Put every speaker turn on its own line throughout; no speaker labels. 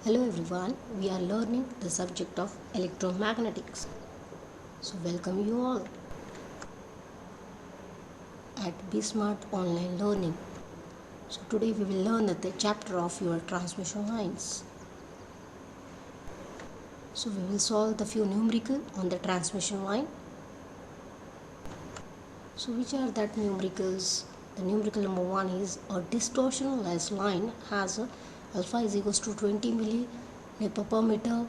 Hello everyone, we are learning the subject of electromagnetics. So welcome you all at beSMART online learning. So today we will learn the chapter of your transmission lines. So we will solve the few numerical on the transmission line. So which are that numericals? The numerical number 1 is a distortionless line has a alpha is equals to 20 millirad per meter.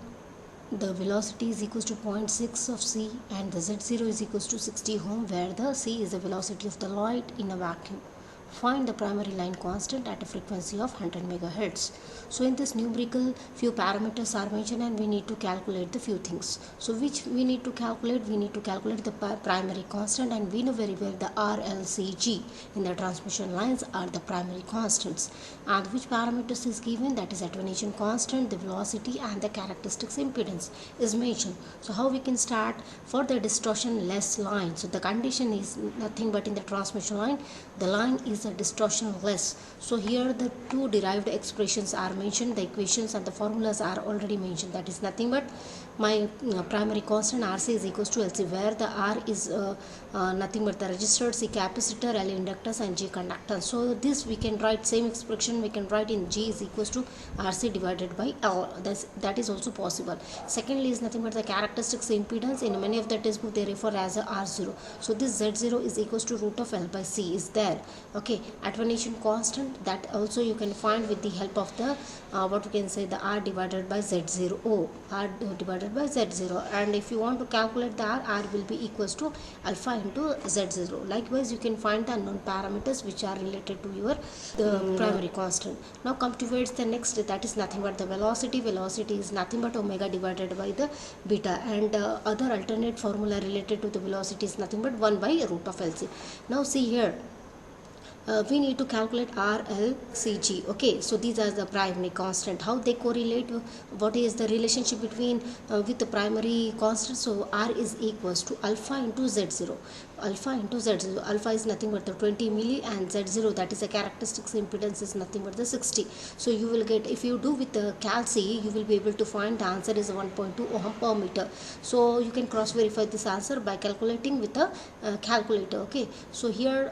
The velocity is equals to 0.6 of c and the z0 is equals to 60 ohm, where the c is the velocity of the light in a vacuum. Find the primary line constant at a frequency of 100 megahertz. So in this numerical, few parameters are mentioned and we need to calculate the few things. So which we need to calculate? We need to calculate the primary constant, and we know very well the R, L, C, G in the transmission lines are the primary constants. And which parameters is given? That is attenuation constant, the velocity and the characteristics impedance is mentioned. So how we can start for the distortion-less line? So the condition is nothing but in the transmission line, the line is a distortion-less. So here the two derived expressions are mentioned, the equations and the formulas are already mentioned. That is nothing but my primary constant RC is equals to LC, where the R is nothing but the resistor, C capacitor, L inductors and G conductors. So this we can write same expression, we can write in G is equals to RC divided by L. That is also possible. Secondly is nothing but the characteristics impedance. In many of the textbook they refer as a R0. So this Z0 is equals to root of L by C is there. Okay, attenuation constant, that also you can find with the help of the what we can say the R divided by Z0, R divided by Z0, and if you want to calculate the R will be equals to alpha into Z0. Likewise you can find the unknown parameters which are related to your primary constant. Now come towards the next, that is nothing but the velocity. Velocity is nothing but omega divided by the beta, and other alternate formula related to the velocity is nothing but 1 by root of LC. Now see here, we need to calculate R, L, C, G. Okay, so these are the primary constant. How they correlate? What is the relationship between with the primary constant? So R is equals to alpha into Z0. Alpha into Z0. Alpha is nothing but the 20 milli, and Z0, that is the characteristics impedance, is nothing but the 60. So you will get, if you do with the Cal-C, you will be able to find the answer is 1.2 ohm per meter. So you can cross verify this answer by calculating with a calculator. Okay, so here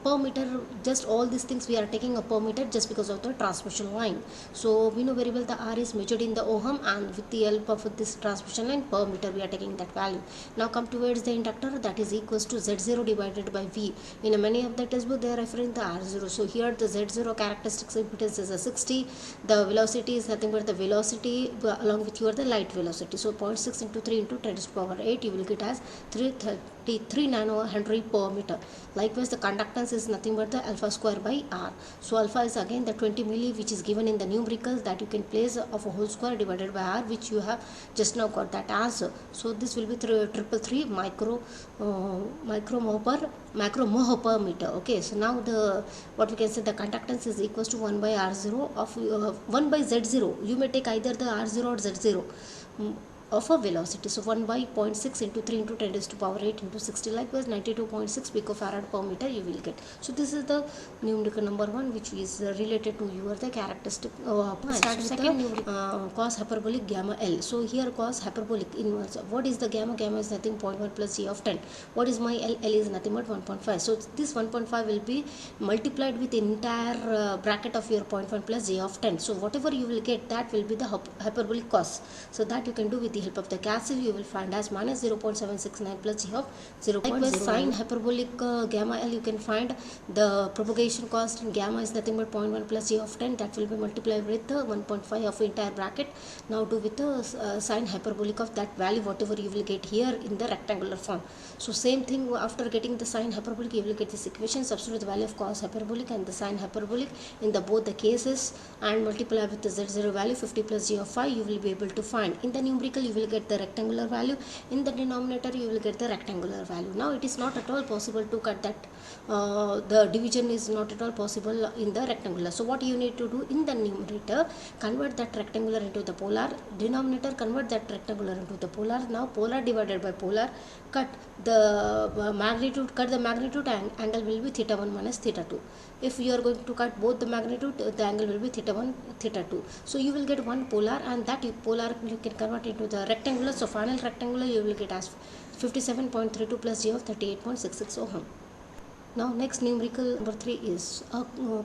per meter, just all these things we are taking a per meter just because of the transmission line. So we know very well the R is measured in the ohm, and with the help of this transmission line per meter we are taking that value. Now come towards the inductor, that is equals to Z0 divided by V. In many of the textbook they are referring the R0. So here the Z0 characteristics impedance is a 60. The velocity is nothing but the velocity along with your the light velocity. So 0.6 into 3 into 10 to the power 8 you will get as 333 nanohenry per meter. Likewise the conductance is nothing but the alpha square by R. So alpha is again the 20 milli which is given in the numericals, that you can place of a whole square divided by R, which you have just now got that answer. So this will be 333 micromole per meter. Okay, so now the what we can say the conductance is equals to 1 by R0 of 1 by Z0. You may take either the R0 or Z0 of a velocity. So 1 by 0.6 into 3 into 10 to the power 8 into 60. Likewise 92.6 picofarad per meter you will get. So this is the numerical number 1 which is related to your the characteristic. Start with the cos hyperbolic gamma L. So here cos hyperbolic inverse. What is the gamma? Gamma is nothing 0.1 plus g of 10. What is my L? L is nothing but 1.5. So this 1.5 will be multiplied with the entire bracket of your 0.1 plus g of 10. So whatever you will get, that will be the hyperbolic cos. So that you can do with the help of the calculator. You will find as minus 0.769 plus g of 0.0. Likewise sine hyperbolic gamma L, you can find the propagation constant gamma is nothing but 0.1 plus g of 10, that will be multiplied with the 1.5 of entire bracket. Now do with the sine hyperbolic of that value whatever you will get here in the rectangular form. So same thing, after getting the sine hyperbolic you will get this equation, substitute the value of cos hyperbolic and the sine hyperbolic in the both the cases and multiply with the z0 value 50 plus g of 5, you will be able to find. In the numerical you will get the rectangular value, in the denominator you will get the rectangular value. Now it is not at all possible to cut that, the division is not at all possible in the rectangular. So what you need to do, in the numerator convert that rectangular into the polar, denominator convert that rectangular into the polar. Now polar divided by polar, cut the magnitude, and angle will be theta 1 minus theta 2. If you are going to cut both the magnitude, the angle will be theta 1, theta 2. So you will get one polar, and that polar you can convert into the rectangular. So final rectangular you will get as 57.32 plus G of 38.66 ohm. Now next numerical number 3 is a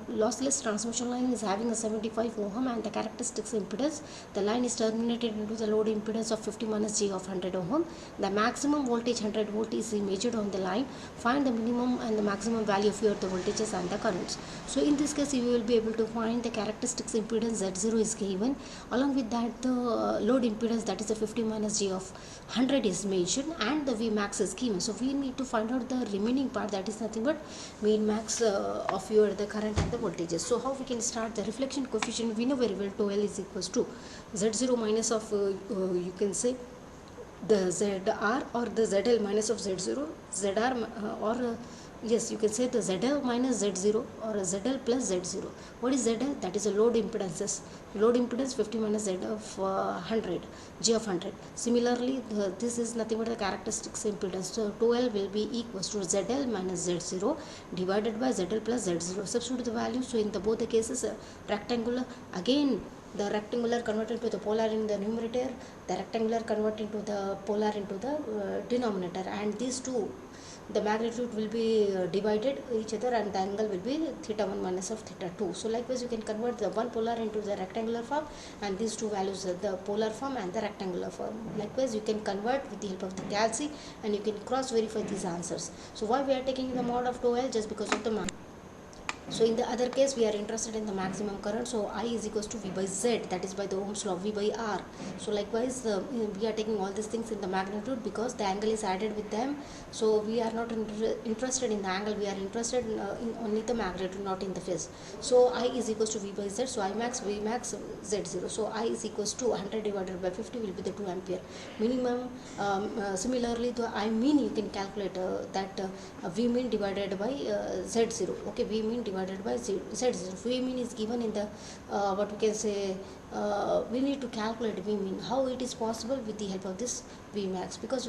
lossless transmission line is having a 75 ohm and the characteristics impedance. The line is terminated into the load impedance of 50 minus G of 100 ohm. The maximum voltage 100 volt is measured on the line. Find the minimum and the maximum value of your the voltages and the currents. So in this case you will be able to find the characteristics impedance Z0 is given. Along with that the load impedance, that is the 50 minus G of 100 is mentioned, and the Vmax is given. So we need to find out the remaining part, that is nothing but mean max of your the current and the voltages. So how we can start? The reflection coefficient we know very well, tau L is equals to Z0 minus of you can say the ZR or the ZL minus of Z0, ZR or yes, you can say the ZL minus Z0 or ZL plus Z0. What is ZL? That is a load impedances. Load impedance 50 minus Z of 100, G of 100. Similarly, this is nothing but the characteristics impedance. So 2L will be equals to ZL minus Z0 divided by ZL plus Z0. Substitute the value. So in the both the cases, rectangular, again the rectangular converted to the polar in the numerator, the rectangular converted to the polar into the denominator, and these two, the magnitude will be divided each other, and the angle will be theta 1 minus of theta 2. So likewise you can convert the one polar into the rectangular form, and these two values are the polar form and the rectangular form. Likewise you can convert with the help of the calc, and you can cross verify these answers. So why we are taking the mod of 2L? Just because of the magnitude. So in the other case we are interested in the maximum current, so I is equals to V by Z, that is by the Ohm's law, V by R. So likewise we are taking all these things in the magnitude because the angle is added with them. So we are not interested in the angle, we are interested in only the magnitude, not in the phase. So I is equals to V by Z, so I max, V max, Z0. So I is equals to 100 divided by 50 will be the 2 ampere. Minimum, similarly the I mean you can calculate that V mean divided by Z0. Okay, V mean divided by Z0. V mean is given in the what we can say, we need to calculate V mean. How it is possible? With the help of this V max, because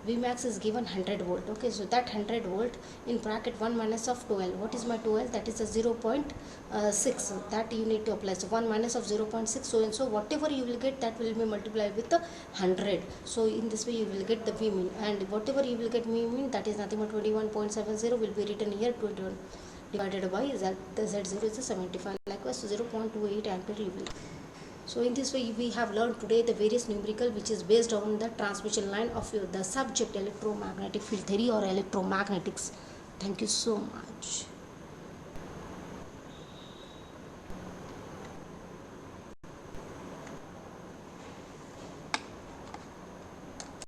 V max is given 100 volt. Okay, so that 100 volt in bracket 1 minus of 2L. What is my 2L? That is a 0.6. That you need to apply. So 1 minus of 0.6. So and so whatever you will get, that will be multiplied with the 100. So in this way you will get the V mean, and whatever you will get V mean, that is nothing but 21.70 will be written here. 21 divided by Z, the Z0 is the 75. Likewise 0.28 ampere you will. So in this way we have learned today the various numerical which is based on the transmission line of the subject electromagnetic field theory or electromagnetics. Thank you so much.